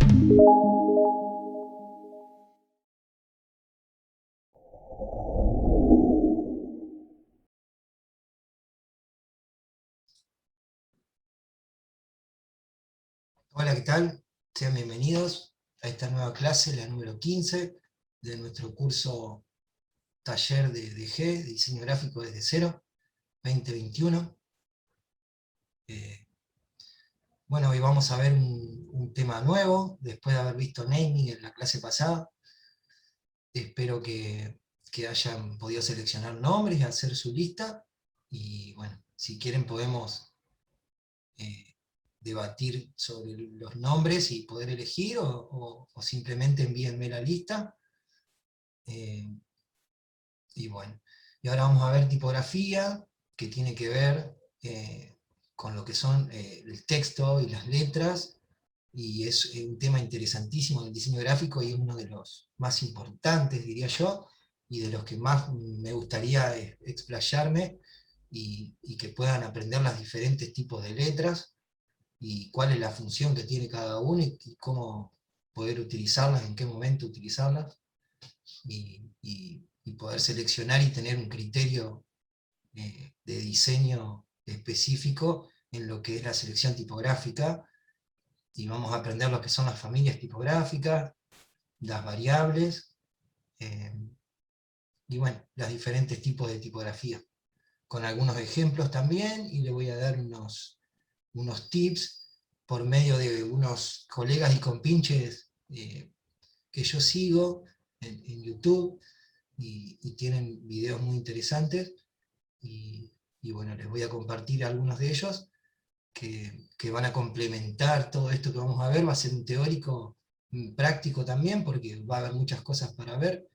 Hola, ¿qué tal? Sean bienvenidos a esta nueva clase, la número 15 de nuestro curso Taller de DG, de Diseño Gráfico desde cero, 2021. Bueno, hoy vamos a ver un tema nuevo, después de haber visto naming en la clase pasada. Espero que hayan podido seleccionar nombres y hacer su lista. Y bueno, si quieren podemos debatir sobre los nombres y poder elegir, o simplemente envíenme la lista. Y bueno, y ahora vamos a ver tipografía, que tiene que ver con lo que son el texto y las letras, y es un tema interesantísimo del diseño gráfico y es uno de los más importantes, diría yo, y de los que más me gustaría explayarme, y que puedan aprender los diferentes tipos de letras, y cuál es la función que tiene cada uno, y cómo poder utilizarlas, en qué momento utilizarlas, y poder seleccionar y tener un criterio de diseño específico en lo que es la selección tipográfica. Y vamos a aprender lo que son las familias tipográficas, las variables, eh, y bueno, los diferentes tipos de tipografía, con algunos ejemplos también, y le voy a dar unos tips por medio de unos colegas y compinches que yo sigo en YouTube, y tienen videos muy interesantes, y bueno, les voy a compartir algunos de ellos que van a complementar todo esto que vamos a ver. Va a ser un teórico práctico también, porque va a haber muchas cosas para ver,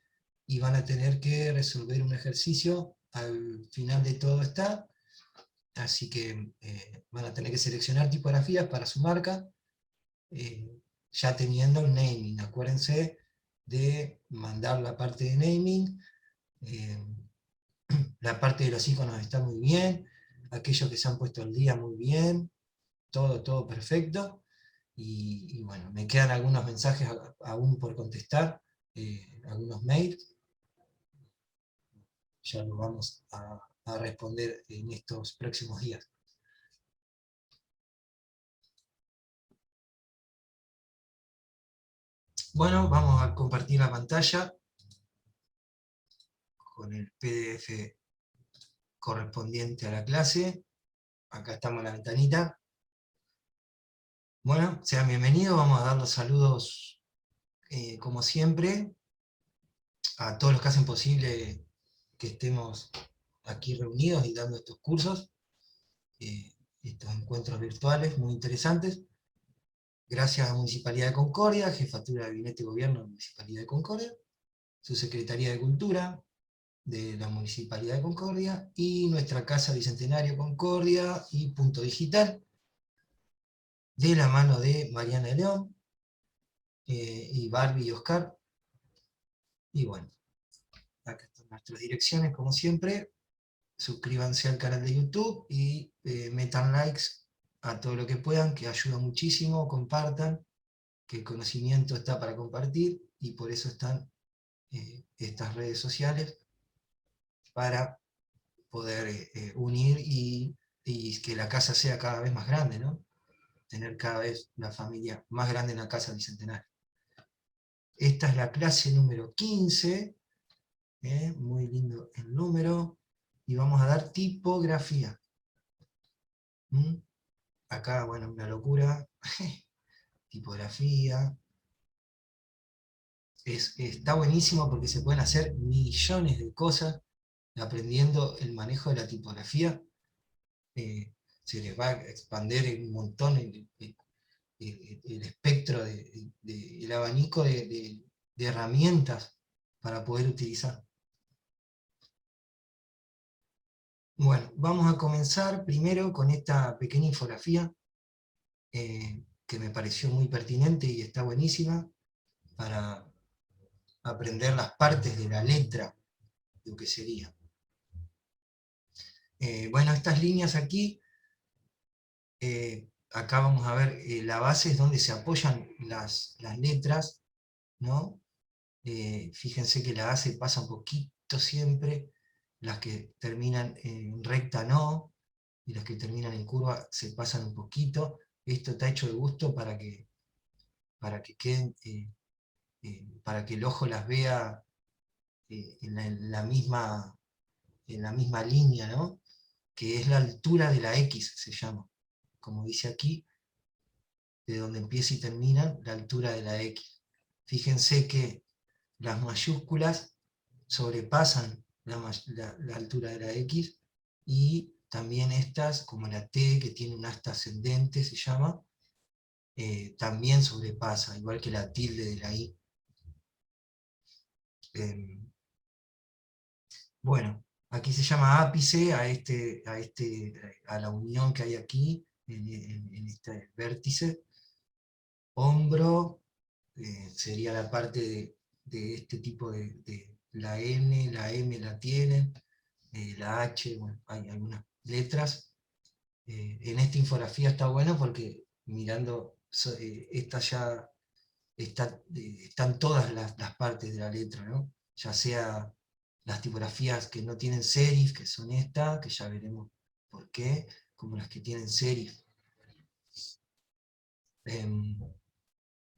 y van a tener que resolver un ejercicio al final de todo está, así que van a tener que seleccionar tipografías para su marca, ya teniendo el naming. Acuérdense de mandar la parte de naming. eh, la parte de los iconos está muy bien, aquellos que se han puesto al día muy bien, todo perfecto, y bueno, me quedan algunos mensajes aún por contestar, algunos mails, ya lo vamos a responder en estos próximos días. Bueno, vamos a compartir la pantalla con el PDF correspondiente a la clase. Acá estamos en la ventanita. Bueno, sean bienvenidos, vamos a dar los saludos como siempre a todos los que hacen posible que estemos aquí reunidos y dando estos cursos, eh, estos encuentros virtuales muy interesantes. Gracias a la Municipalidad de Concordia, Jefatura de Gabinete y Gobierno de la Municipalidad de Concordia, su Secretaría de Cultura de la Municipalidad de Concordia, y nuestra Casa Bicentenario Concordia y Punto Digital, de la mano de Mariana de León, y Barbie y Oscar. Y bueno, acá están nuestras direcciones como siempre. Suscríbanse al canal de YouTube y metan likes a todo lo que puedan, que ayuda muchísimo. Compartan, que el conocimiento está para compartir, y por eso están estas redes sociales, para poder unir, y que la casa sea cada vez más grande, ¿no? Tener cada vez la familia más grande en la Casa Bicentenario. Esta es la clase número 15, muy lindo el número, y vamos a dar tipografía. Acá, bueno, una locura, tipografía. Está buenísimo porque se pueden hacer millones de cosas aprendiendo el manejo de la tipografía. Se les va a expandir un montón el espectro, el abanico de herramientas para poder utilizar. Bueno, vamos a comenzar primero con esta pequeña infografía que me pareció muy pertinente y está buenísima para aprender las partes de la letra, lo que sería. Bueno, estas líneas aquí acá vamos a ver, la base es donde se apoyan las letras, ¿no? Fíjense que la A se pasa un poquito siempre, las que terminan en recta no, y las que terminan en curva se pasan un poquito. Esto está hecho de gusto para que queden, para que el ojo las vea en la misma línea, ¿no? Que es la altura de la X, se llama. Como dice aquí, de donde empieza y termina, la altura de la X. Fíjense que las mayúsculas sobrepasan la altura de la X, y también estas, como la T, que tiene un asta ascendente, se llama, también sobrepasa, igual que la tilde de la I. Bueno, aquí se llama ápice a la unión que hay aquí, en este vértice. Hombro sería la parte de este tipo de la N, la M la tienen, la H, bueno, hay algunas letras. En esta infografía está bueno porque mirando, esta ya están todas las partes de la letra, ¿no? Ya sea las tipografías que no tienen serif, que son estas, que ya veremos por qué, como las que tienen serif.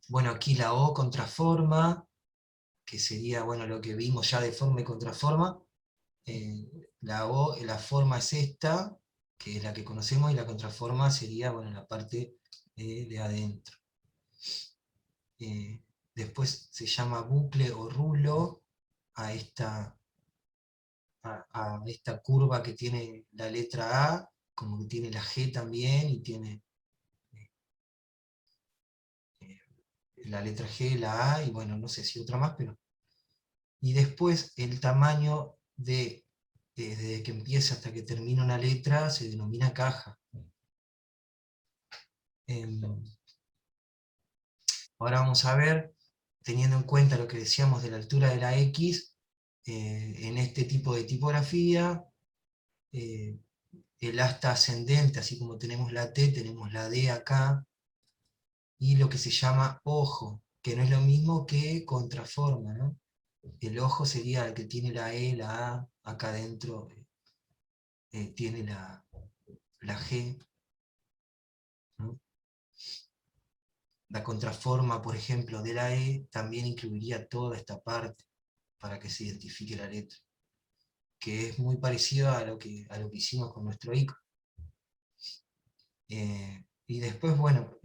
Bueno, aquí la O contraforma, que sería, bueno, lo que vimos ya de forma y contraforma. La O, la forma es esta, que es la que conocemos, y la contraforma sería, bueno, la parte de adentro. Después se llama bucle o rulo a esta curva que tiene la letra A, como que tiene la G también, y tiene eh, la letra G, la A, y bueno, no sé si otra más, pero... Y después el tamaño desde que empieza hasta que termina una letra se denomina caja. Em, Ahora vamos a ver, teniendo en cuenta lo que decíamos de la altura de la X, en este tipo de tipografía, eh, el asta ascendente, así como tenemos la T, tenemos la D acá, y lo que se llama ojo, que no es lo mismo que contraforma, ¿no? El ojo sería el que tiene la E, la A, acá adentro tiene la G, ¿no? La contraforma, por ejemplo, de la E también incluiría toda esta parte para que se identifique la letra, que es muy parecido a lo que hicimos con nuestro icono. Y después, bueno,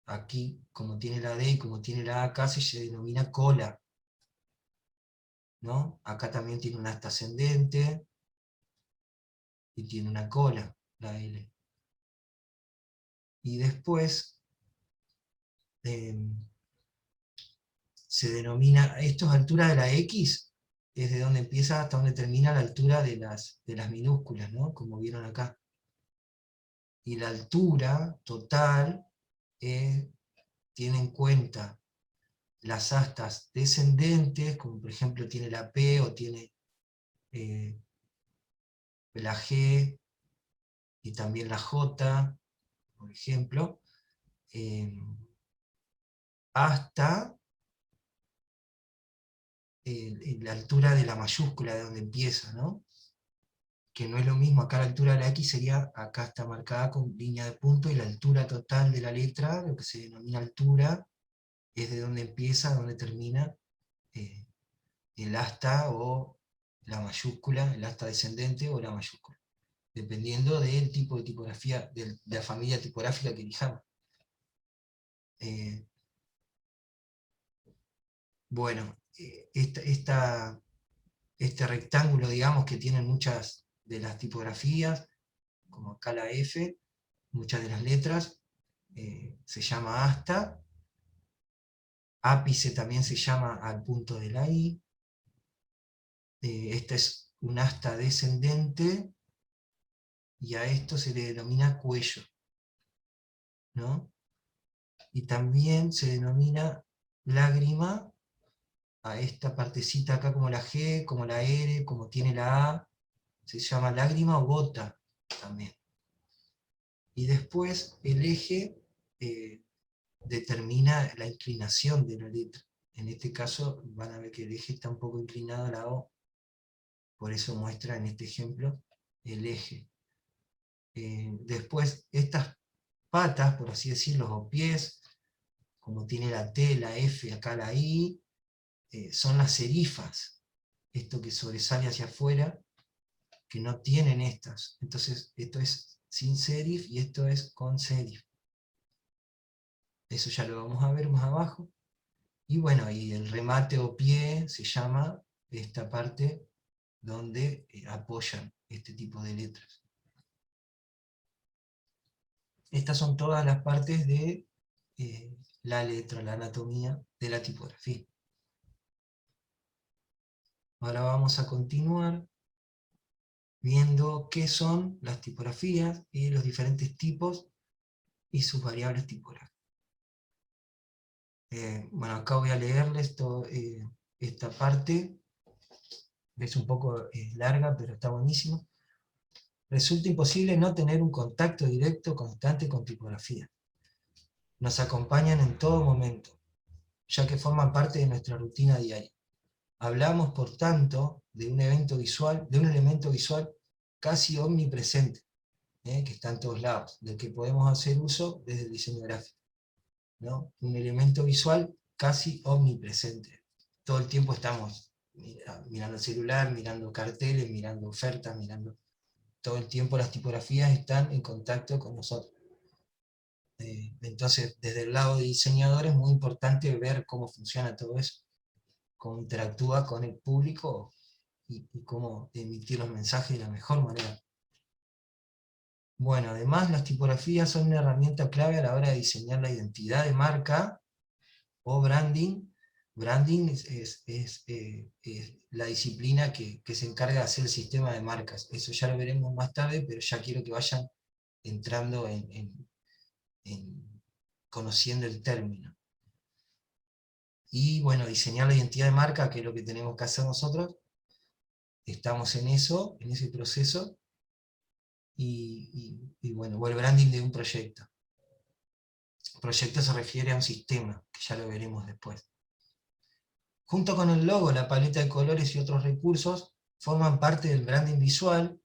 aquí, como tiene la D y como tiene la A acá, se denomina cola, ¿no? Acá también tiene un asta ascendente, y tiene una cola, la L. Y después eh, se denomina, esto es altura de la X, es de donde empieza hasta donde termina la altura de las minúsculas, ¿no? Como vieron acá. Y la altura total tiene en cuenta las astas descendentes, como por ejemplo tiene la P o tiene eh, la G y también la J, por ejemplo, eh, hasta la altura de la mayúscula de donde empieza, ¿no? Que no es lo mismo, acá la altura de la X sería, acá está marcada con línea de punto, y la altura total de la letra, lo que se denomina altura, es de donde empieza a donde termina eh, el asta o la mayúscula, el asta descendente o la mayúscula, dependiendo del tipo de tipografía, de la familia tipográfica que elijamos. Bueno, este rectángulo, digamos, que tienen muchas de las tipografías, como acá la F, muchas de las letras, se llama asta. Ápice también se llama al punto de la I. Esta es un asta descendente, y a esto se le denomina cuello, ¿no? Y también se denomina lágrima a esta partecita acá, como la G, como la R, como tiene la A, se llama lágrima o gota también. Y después el eje determina la inclinación de la letra. En este caso van a ver que el eje está un poco inclinado a la O, por eso muestra en este ejemplo el eje. Después estas patas, por así decirlo, o pies, como tiene la T, la F, acá la I, son las serifas, esto que sobresale hacia afuera, que no tienen estas. Entonces esto es sin serif y esto es con serif. Eso ya lo vamos a ver más abajo. Y bueno, y el remate o pie se llama esta parte donde apoyan este tipo de letras. Estas son todas las partes de la letra, la anatomía de la tipografía. Ahora vamos a continuar viendo qué son las tipografías y los diferentes tipos y sus variables tipográficas. Bueno, acá voy a leerles esta parte, es un poco larga, pero está buenísimo. Resulta imposible no tener un contacto directo constante con tipografía. Nos acompañan en todo momento, ya que forman parte de nuestra rutina diaria. Hablamos, por tanto, de un elemento visual casi omnipresente, que está en todos lados, del que podemos hacer uso desde el diseño gráfico, ¿no? Un elemento visual casi omnipresente. Todo el tiempo estamos mirando el celular, mirando carteles, mirando ofertas, todo el tiempo las tipografías están en contacto con nosotros. Entonces, desde el lado de diseñador es muy importante ver cómo funciona todo eso, cómo interactúa con el público y cómo emitir los mensajes de la mejor manera. Bueno, además las tipografías son una herramienta clave a la hora de diseñar la identidad de marca o branding. Branding es la disciplina que se encarga de hacer el sistema de marcas. Eso ya lo veremos más tarde, pero ya quiero que vayan entrando en conociendo el término. Y bueno, diseñar la identidad de marca, que es lo que tenemos que hacer nosotros. Estamos en eso, en ese proceso. Y bueno, o el branding de un proyecto. Proyecto se refiere a un sistema, que ya lo veremos después. Junto con el logo, la paleta de colores y otros recursos forman parte del branding visual,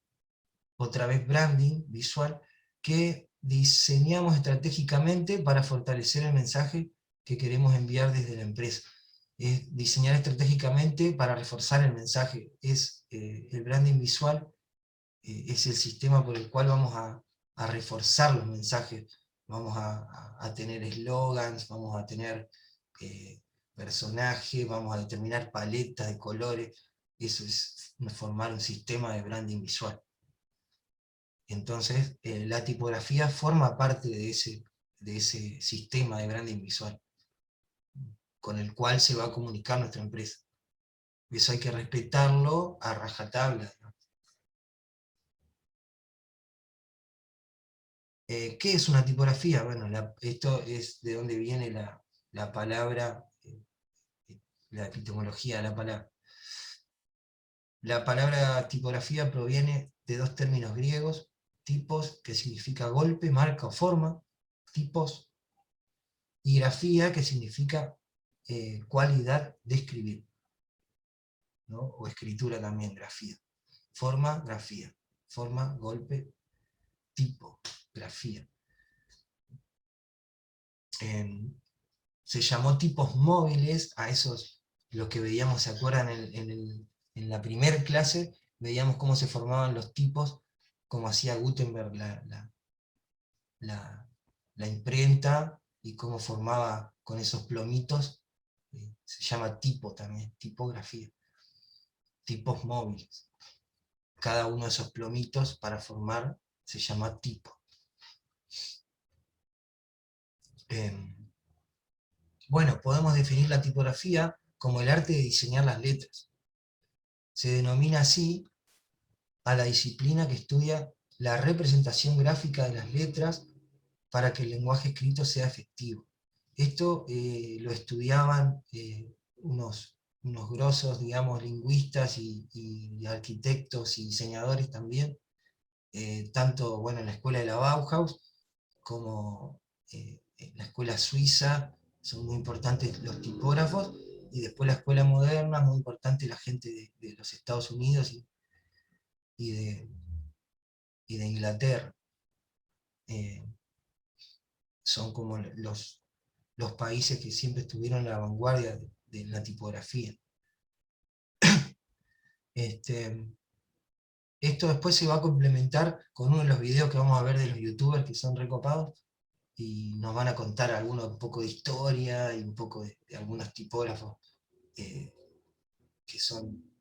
otra vez branding visual, que diseñamos estratégicamente para fortalecer el mensaje que queremos enviar desde la empresa. Es diseñar estratégicamente para reforzar el mensaje. El branding visual es el sistema por el cual vamos a reforzar los mensajes. Vamos a tener eslogans, vamos a tener personajes, vamos a determinar paletas de colores. Eso es formar un sistema de branding visual. Entonces, la tipografía forma parte de ese sistema de branding visual, con el cual se va a comunicar nuestra empresa. Eso hay que respetarlo a rajatabla. ¿Qué es una tipografía? Bueno, esto es de donde viene la palabra, la etimología de la palabra. La palabra tipografía proviene de dos términos griegos: tipos, que significa golpe, marca o forma, tipos, y grafía, que significa cualidad de escribir, ¿no? O escritura también, grafía. Forma, grafía. Forma, golpe, tipo, grafía. Se llamó tipos móviles a esos, los que veíamos, ¿se acuerdan? En la primera clase veíamos cómo se formaban los tipos, cómo hacía Gutenberg la imprenta, y cómo formaba con esos plomitos. Se llama tipo también, tipografía. Tipos móviles. Cada uno de esos plomitos para formar se llama tipo. Bueno, podemos definir la tipografía como el arte de diseñar las letras. Se denomina así a la disciplina que estudia la representación gráfica de las letras para que el lenguaje escrito sea efectivo. Esto lo estudiaban unos grosos, digamos, lingüistas y arquitectos y diseñadores también, tanto bueno, en la escuela de la Bauhaus, como en la escuela suiza son muy importantes los tipógrafos, y después la escuela moderna, muy importante la gente de los Estados Unidos y de, y de Inglaterra. Son como los países que siempre estuvieron en la vanguardia de la tipografía. Esto después se va a complementar con uno de los videos que vamos a ver de los youtubers que son recopados, y nos van a contar un poco de historia y un poco de algunos tipógrafos que son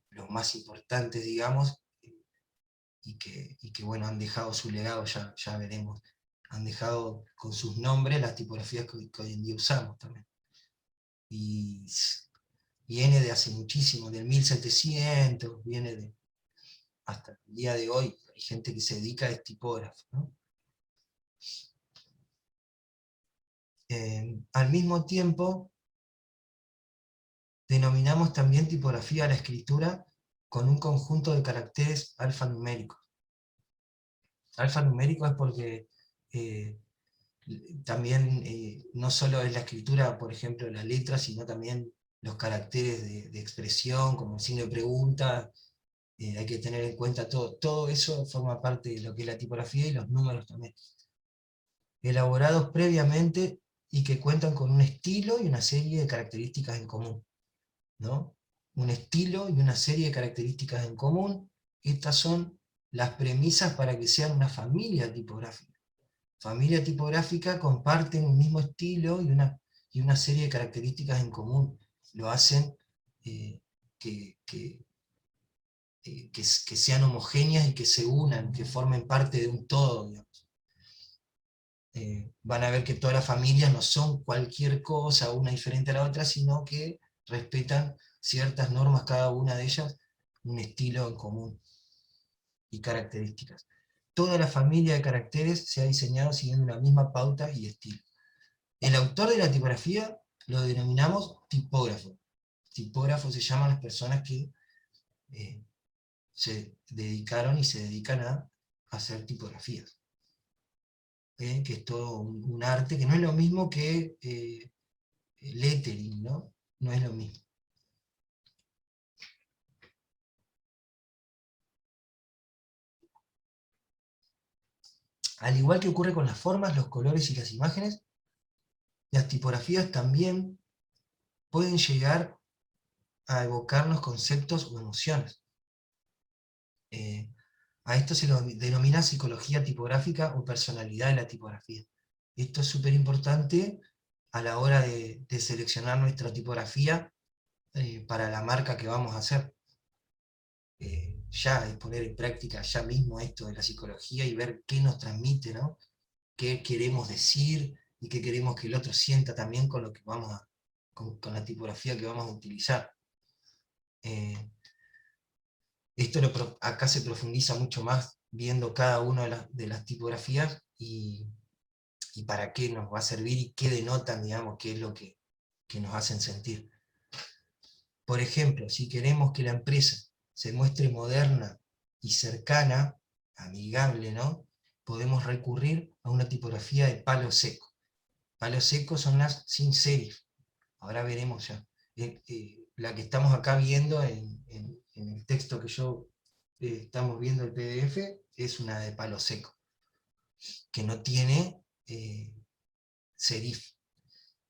los más importantes, digamos, y que bueno, han dejado su legado, ya veremos. Han dejado con sus nombres las tipografías que hoy en día usamos también. Y viene de hace muchísimo, del 1700, viene de hasta el día de hoy. Hay gente que se dedica a tipógrafo, ¿no? Al mismo tiempo, denominamos también tipografía a la escritura con un conjunto de caracteres alfanuméricos. Alfanumérico es porque también no solo es la escritura, por ejemplo, la letra, sino también los caracteres de expresión, como el signo de pregunta. Hay que tener en cuenta todo eso forma parte de lo que es la tipografía, y los números también. Elaborados previamente y que cuentan con un estilo y una serie de características en común, ¿no? Un estilo y una serie de características en común. Estas son las premisas para que sean una familia tipográfica. Familia tipográfica comparten un mismo estilo y una serie de características en común. Lo hacen que sean homogéneas y que se unan, que formen parte de un todo, digamos. Van a ver que todas las familias no son cualquier cosa, una diferente a la otra, sino que respetan ciertas normas, cada una de ellas, un estilo en común y características. Toda la familia de caracteres se ha diseñado siguiendo una misma pauta y estilo. El autor de la tipografía lo denominamos tipógrafo. Tipógrafo se llaman las personas que se dedicaron y se dedican a hacer tipografías. Que es todo un arte, que no es lo mismo que lettering, ¿no? No es lo mismo. Al igual que ocurre con las formas, los colores y las imágenes, las tipografías también pueden llegar a evocarnos conceptos o emociones. A esto se lo denomina psicología tipográfica o personalidad de la tipografía. Esto es súper importante a la hora de seleccionar nuestra tipografía para la marca que vamos a hacer. Ya, y poner en práctica ya mismo esto de la psicología y ver qué nos transmite, ¿no? Qué queremos decir y qué queremos que el otro sienta también con lo que con la tipografía que vamos a utilizar. Acá se profundiza mucho más viendo cada una de las tipografías y para qué nos va a servir y qué denotan, digamos, qué es lo que nos hacen sentir. Por ejemplo, si queremos que la empresa se muestre moderna y cercana, amigable, ¿no? Podemos recurrir a una tipografía de palo seco. Palo seco son las sin serif. Ahora veremos ya. La que estamos acá viendo en el texto que estamos viendo el PDF, es una de palo seco, que no tiene serif,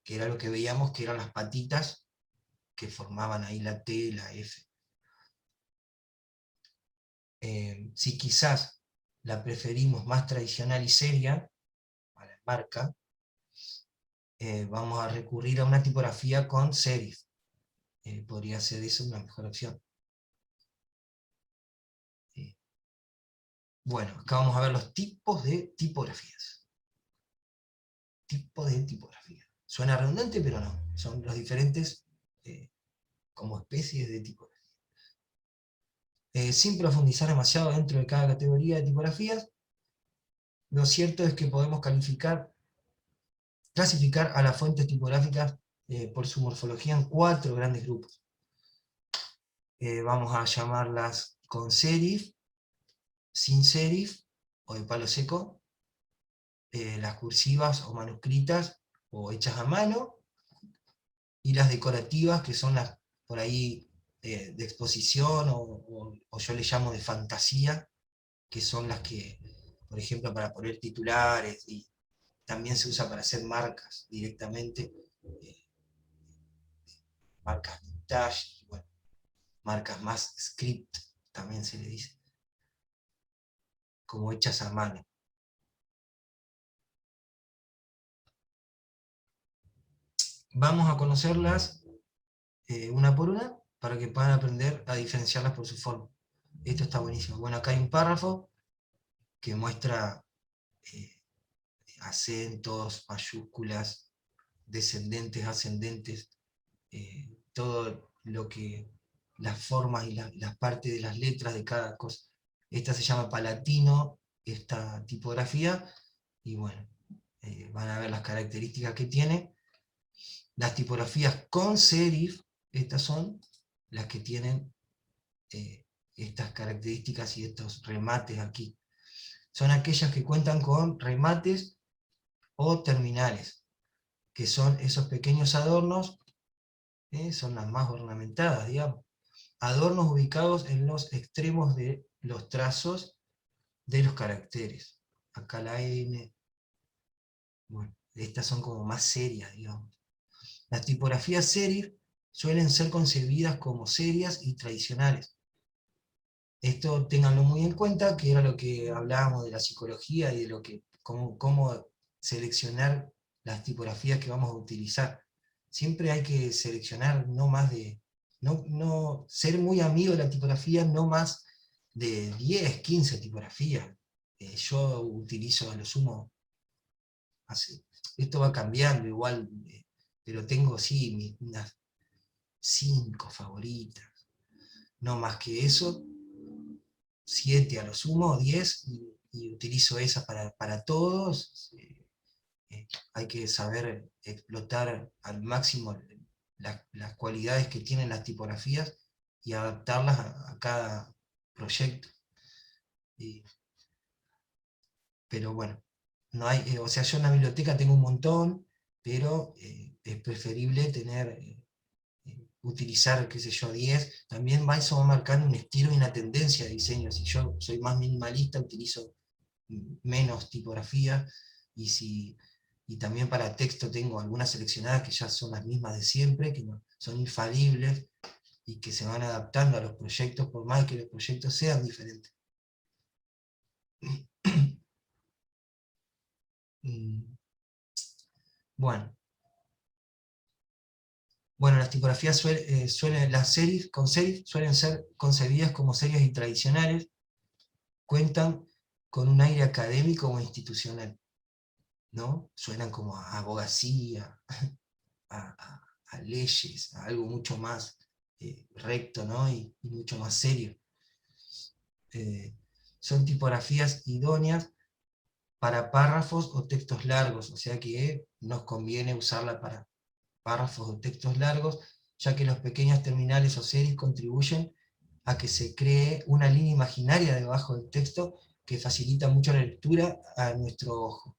que era lo que veíamos que eran las patitas que formaban ahí la T y la F. Si quizás la preferimos más tradicional y seria, a la marca, vamos a recurrir a una tipografía con serif. Podría ser eso una mejor opción. Bueno, acá vamos a ver los tipos de tipografías. Tipos de tipografía. Suena redundante, pero no. Son los diferentes como especies de tipografía. Sin profundizar demasiado dentro de cada categoría de tipografías, lo cierto es que podemos clasificar a las fuentes tipográficas por su morfología en 4 grandes grupos. Vamos a llamarlas con serif, sin serif, o de palo seco, las cursivas o manuscritas o hechas a mano, y las decorativas, que son las por ahí de exposición, o yo le llamo de fantasía, que son las que, por ejemplo, para poner titulares, y también se usa para hacer marcas directamente, eh, marcas vintage, bueno, marcas más script, también se le dice, como hechas a mano. Vamos a conocerlas una por una, para que puedan aprender a diferenciarlas por su forma. Esto está buenísimo. Bueno, acá hay un párrafo que muestra eh, acentos, mayúsculas, descendentes, ascendentes, todo lo que, las formas y las partes de las letras de cada cosa. Esta se llama Palatino, esta tipografía, y bueno, van a ver las características que tiene. Las tipografías con serif, estas son las que tienen estas características y estos remates aquí. Son aquellas que cuentan con remates o terminales, que son esos pequeños adornos, son las más ornamentadas, digamos. Adornos ubicados en los extremos de los trazos de los caracteres. Acá la N, bueno, estas son como más serias, digamos. Las tipografías serif suelen ser concebidas como serias y tradicionales. Esto ténganlo muy en cuenta, que era lo que hablábamos de la psicología y de lo que, cómo seleccionar las tipografías que vamos a utilizar. Siempre hay que seleccionar no más de, ser muy amigo de la tipografía, no más de 10, 15 tipografías. Yo utilizo a lo sumo, esto va cambiando igual, pero tengo sí unas 5 favoritas, no más que eso, 7 a lo sumo, 10, y utilizo esas para todos. Hay que saber explotar al máximo las cualidades que tienen las tipografías y adaptarlas a cada proyecto. Pero bueno, no hay, o sea, yo en la biblioteca tengo un montón, pero es preferible tener, utilizar, qué sé yo, 10. También eso va marcando un estilo y una tendencia de diseño. Si yo soy más minimalista, utilizo menos tipografía, y también para texto tengo algunas seleccionadas que ya son las mismas de siempre, que no, son infalibles, y que se van adaptando a los proyectos, por más que los proyectos sean diferentes. Bueno, las tipografías las serif, con serif suelen ser concebidas como serias y tradicionales, cuentan con un aire académico o institucional, ¿no? Suenan como a abogacía, a leyes, a algo mucho más recto, ¿no? Y mucho más serio. Son tipografías idóneas para párrafos o textos largos, o sea que nos conviene usarla para párrafos o textos largos, ya que los pequeños terminales o series contribuyen a que se cree una línea imaginaria debajo del texto que facilita mucho la lectura a nuestro ojo.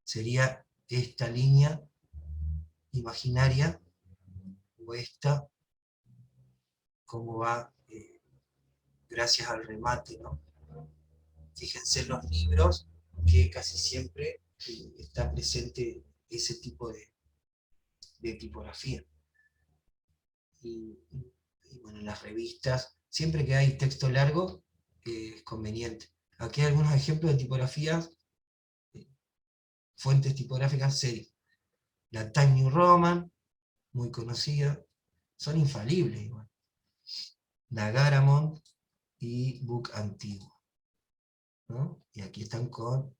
Sería esta línea imaginaria, o esta, cómo va, gracias al remate, ¿no? Fíjense en los libros que casi siempre está presente ese tipo de tipografía. Y bueno, en las revistas, siempre que hay texto largo, es conveniente. Aquí hay algunos ejemplos de tipografías, eh, fuentes tipográficas serias. La Time New Roman, muy conocida, son infalibles igual. La Garamond y Book Antiguo, ¿no? Y aquí están con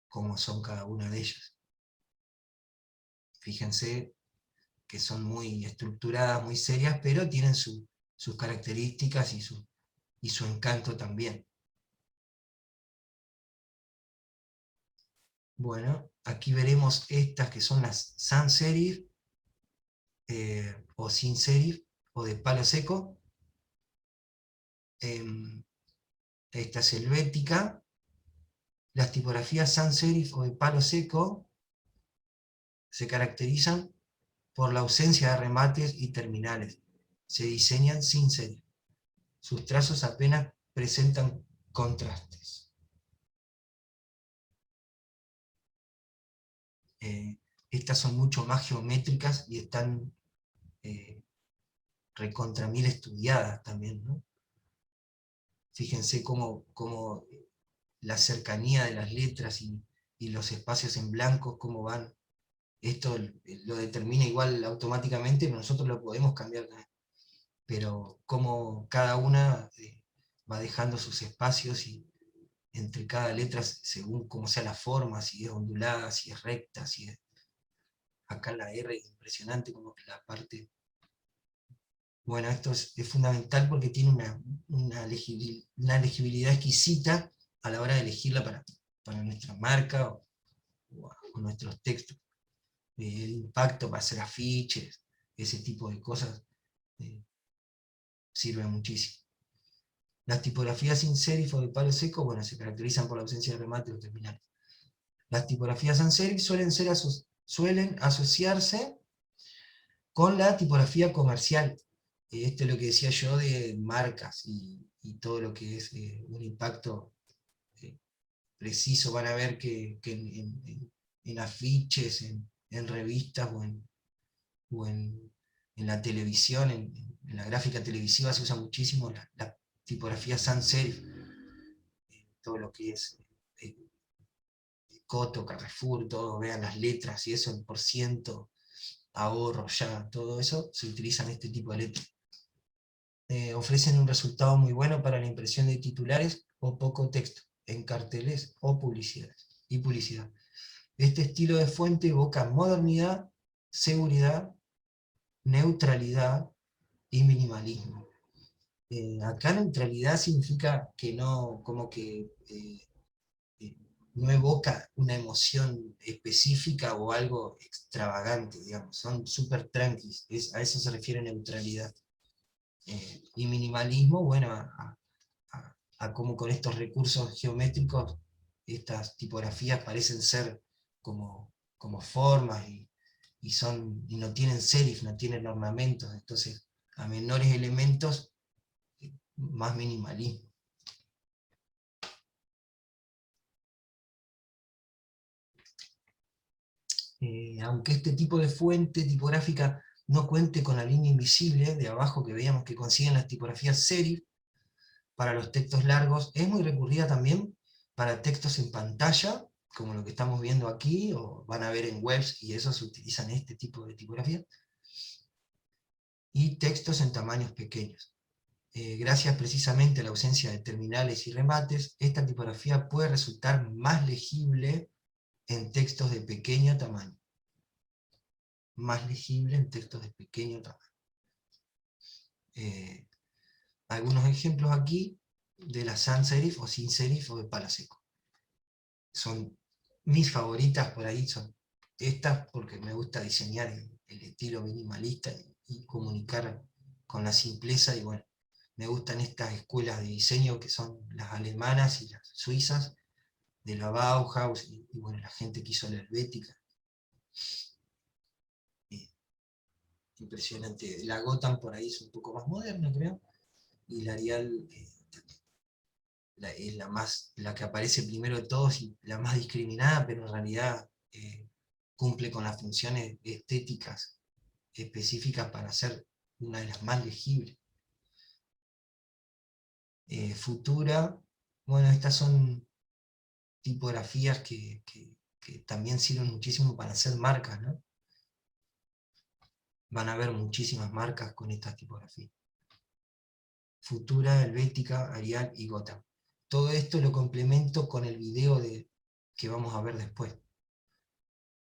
cómo son cada una de ellas. Fíjense que son muy estructuradas, muy serias, pero tienen sus características y su encanto también. Bueno, aquí veremos estas que son las sans serif, o sin serif, o de palo seco. Esta es helvética, Las tipografías sans serif o de palo seco se caracterizan por la ausencia de remates y terminales. Se diseñan sin serif. Sus trazos apenas presentan contrastes. Estas son mucho más geométricas y están recontra mil estudiadas también, ¿no? Fíjense cómo la cercanía de las letras y los espacios en blanco, cómo van. Esto lo determina igual automáticamente, pero nosotros lo podemos cambiar también. Pero cómo cada una va dejando sus espacios y entre cada letra según cómo sea la forma, si es ondulada, si es recta, si es... Acá la R es impresionante, como que la parte... Bueno, esto es fundamental porque tiene una legibilidad exquisita a la hora de elegirla para nuestra marca o nuestros textos. El impacto para hacer afiches, ese tipo de cosas, sirve muchísimo. Las tipografías sin serif o de palo seco, bueno, se caracterizan por la ausencia de remate o terminales. Las tipografías sans serif suelen asociarse con la tipografía comercial. Esto es lo que decía yo de marcas y todo lo que es un impacto preciso. Van a ver que en afiches, en revistas o en la televisión, en la gráfica televisiva se usa muchísimo la tipografía sans serif. Todo lo que es eh, Coto, Carrefour, todo, vean las letras y eso, el por ciento, ahorro ya, todo eso, se utilizan este tipo de letras. Ofrecen un resultado muy bueno para la impresión de titulares o poco texto, en carteles o publicidad. Este estilo de fuente evoca modernidad, seguridad, neutralidad y minimalismo. Acá neutralidad significa que no, como que no evoca una emoción específica o algo extravagante, digamos, son súper tranquilos, a eso se refiere neutralidad. Y minimalismo, bueno, a cómo con estos recursos geométricos estas tipografías parecen ser como formas y no tienen serif, no tienen ornamentos, entonces a menores elementos, más minimalismo. Aunque este tipo de fuente tipográfica no cuente con la línea invisible de abajo que veíamos que consiguen las tipografías serif, para los textos largos es muy recurrida también para textos en pantalla, como lo que estamos viendo aquí, o van a ver en webs, y esos utilizan este tipo de tipografía, y textos en tamaños pequeños. Gracias precisamente a la ausencia de terminales y remates, esta tipografía puede resultar más legible en textos de pequeño tamaño. Más legible en textos de pequeño tamaño. Algunos ejemplos aquí de la sans serif o sin serif o de palo seco. Son mis favoritas por ahí, son estas porque me gusta diseñar el estilo minimalista y comunicar con la simpleza, y bueno, me gustan estas escuelas de diseño que son las alemanas y las suizas, de la Bauhaus, y bueno, la gente que hizo la Helvética. Impresionante. La Gotham por ahí es un poco más moderna, creo, y la Arial es la que aparece primero de todos y la más discriminada, pero en realidad cumple con las funciones estéticas específicas para ser una de las más legibles. Futura, bueno, estas son tipografías que también sirven muchísimo para hacer marcas, ¿no? Van a haber muchísimas marcas con estas tipografías. Futura, Helvética, Arial y Gotham. Todo esto lo complemento con el video que vamos a ver después.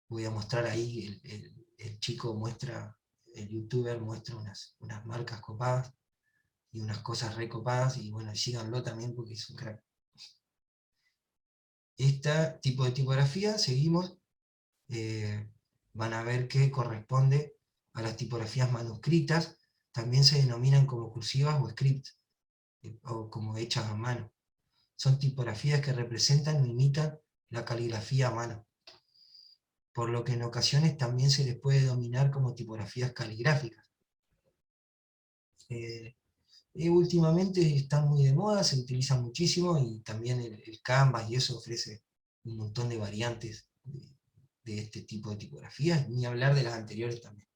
Voy a mostrar ahí, el chico muestra, el youtuber muestra unas marcas copadas y unas cosas recopadas, y bueno, síganlo también porque es un crack. Este tipo de tipografía, seguimos, van a ver que corresponde a las tipografías manuscritas, también se denominan como cursivas o script, o como hechas a mano. son tipografías que representan o imitan la caligrafía a mano, por lo que en ocasiones también se les puede denominar como tipografías caligráficas. Últimamente están muy de moda, se utilizan muchísimo, y también el Canvas y eso ofrece un montón de variantes de este tipo de tipografías, ni hablar de las anteriores también.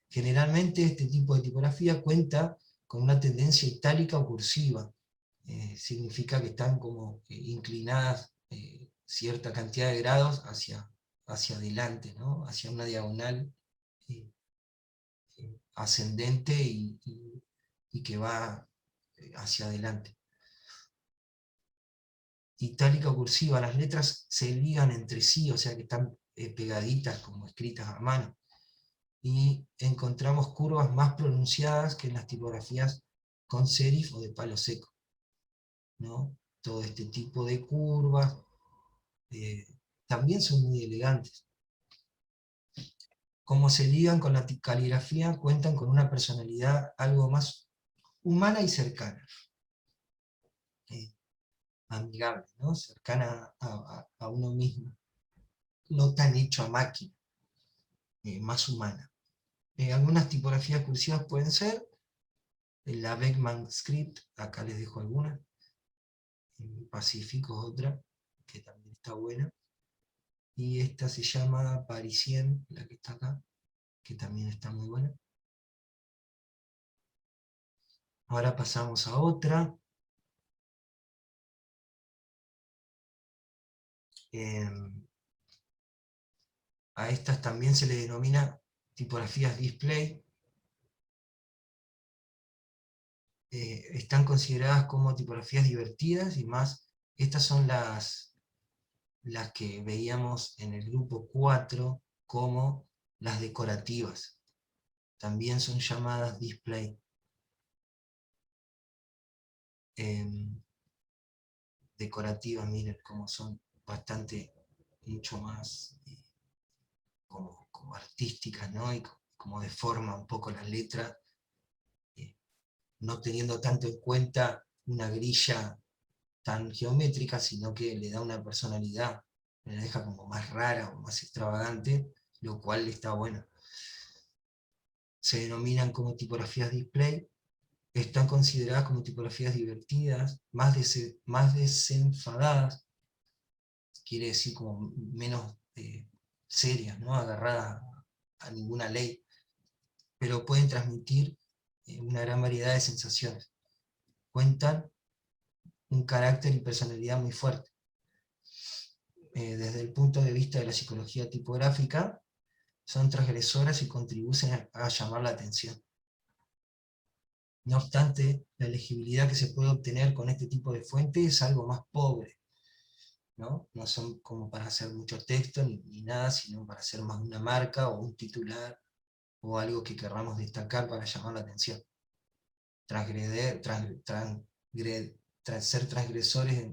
Generalmente este tipo de tipografía cuenta con una tendencia itálica o cursiva. Significa que están como inclinadas cierta cantidad de grados hacia adelante, ¿no? Hacia una diagonal ascendente y que va hacia adelante. Itálica o cursiva, las letras se ligan entre sí, o sea que están pegaditas como escritas a mano. Y encontramos curvas más pronunciadas que en las tipografías con serif o de palo seco, ¿no? Todo este tipo de curvas también son muy elegantes. Como se ligan con la caligrafía, cuentan con una personalidad algo más humana y cercana, amigable, ¿no? Cercana a uno mismo, no tan hecho a máquina, más humana. Algunas tipografías cursivas pueden ser la Beckman Script, acá les dejo algunas, Pacífico es otra, que también está buena, y esta se llama Parisien, la que está acá, que también está muy buena. Ahora pasamos a otra. A estas también se le denomina tipografías display. Están consideradas como tipografías divertidas, y más, estas son las que veíamos en el grupo 4 como las decorativas. También son llamadas display. Decorativas, miren cómo son bastante, mucho más como artísticas, ¿no? Y como deforma un poco la letra, no teniendo tanto en cuenta una grilla tan geométrica, sino que le da una personalidad, la deja como más rara o más extravagante, lo cual está bueno. Se denominan como tipografías display, están consideradas como tipografías divertidas, más desenfadadas, quiere decir como menos serias, ¿no? Agarradas a ninguna ley, pero pueden transmitir una gran variedad de sensaciones. Cuentan un carácter y personalidad muy fuerte. Desde el punto de vista de la psicología tipográfica, son transgresoras y contribuyen a llamar la atención. No obstante, la legibilidad que se puede obtener con este tipo de fuentes es algo más pobre, ¿no? No son como para hacer mucho texto ni nada, sino para hacer más una marca o un titular o algo que querramos destacar para llamar la atención. Ser transgresores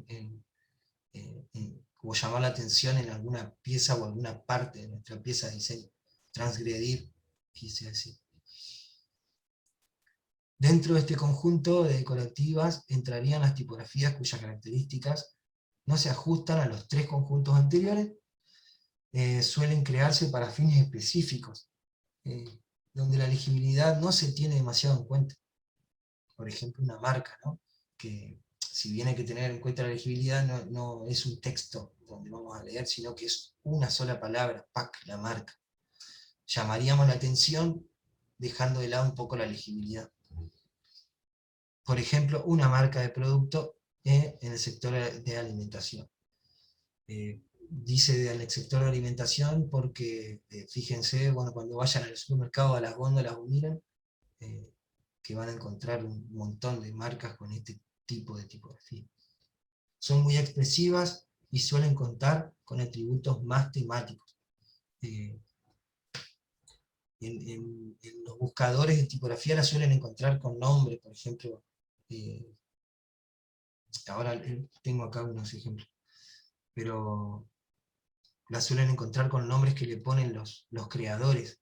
o llamar la atención en alguna pieza o alguna parte de nuestra pieza de diseño. Transgredir, quise decir. Dentro de este conjunto de decorativas entrarían las tipografías cuyas características no se ajustan a los tres conjuntos anteriores, suelen crearse para fines específicos, donde la legibilidad no se tiene demasiado en cuenta. Por ejemplo, una marca, ¿no? Que si bien hay que tener en cuenta la legibilidad, no es un texto donde vamos a leer, sino que es una sola palabra, PAC, la marca. Llamaríamos la atención dejando de lado un poco la legibilidad. Por ejemplo, una marca de producto en el sector de alimentación. Dice en el sector de alimentación porque, fíjense, bueno, cuando vayan al supermercado, a las góndolas o miren, que van a encontrar un montón de marcas con este tipo de tipografía. Son muy expresivas y suelen contar con atributos más temáticos. En los buscadores de tipografía la suelen encontrar con nombre, por ejemplo. Ahora tengo acá unos ejemplos, pero la suelen encontrar con nombres que le ponen los creadores,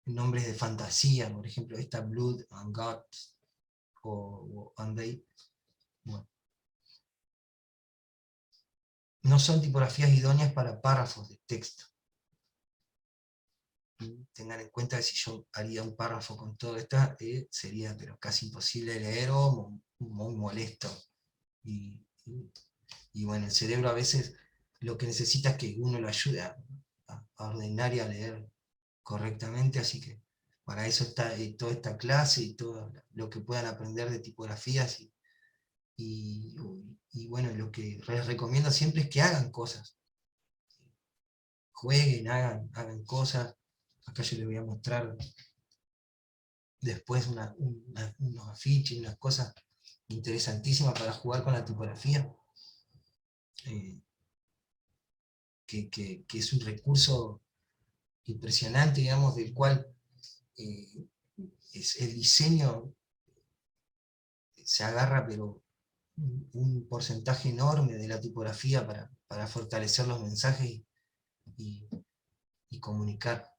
nombres de fantasía, por ejemplo esta Blood and Guts, o Andei. Bueno, no son tipografías idóneas para párrafos de texto. Tengan en cuenta que si yo haría un párrafo con todo esto, sería pero casi imposible de leer o muy molesto. Y bueno, el cerebro a veces lo que necesita es que uno lo ayude a ordenar y a leer correctamente, así que para eso está toda esta clase y todo lo que puedan aprender de tipografías. Y, y bueno, lo que les recomiendo siempre es que hagan cosas, jueguen, hagan cosas. Acá yo les voy a mostrar después unos afiches, unas cosas interesantísimas para jugar con la tipografía, que es un recurso impresionante, digamos, del cual el diseño se agarra, pero un porcentaje enorme de la tipografía para fortalecer los mensajes y comunicar.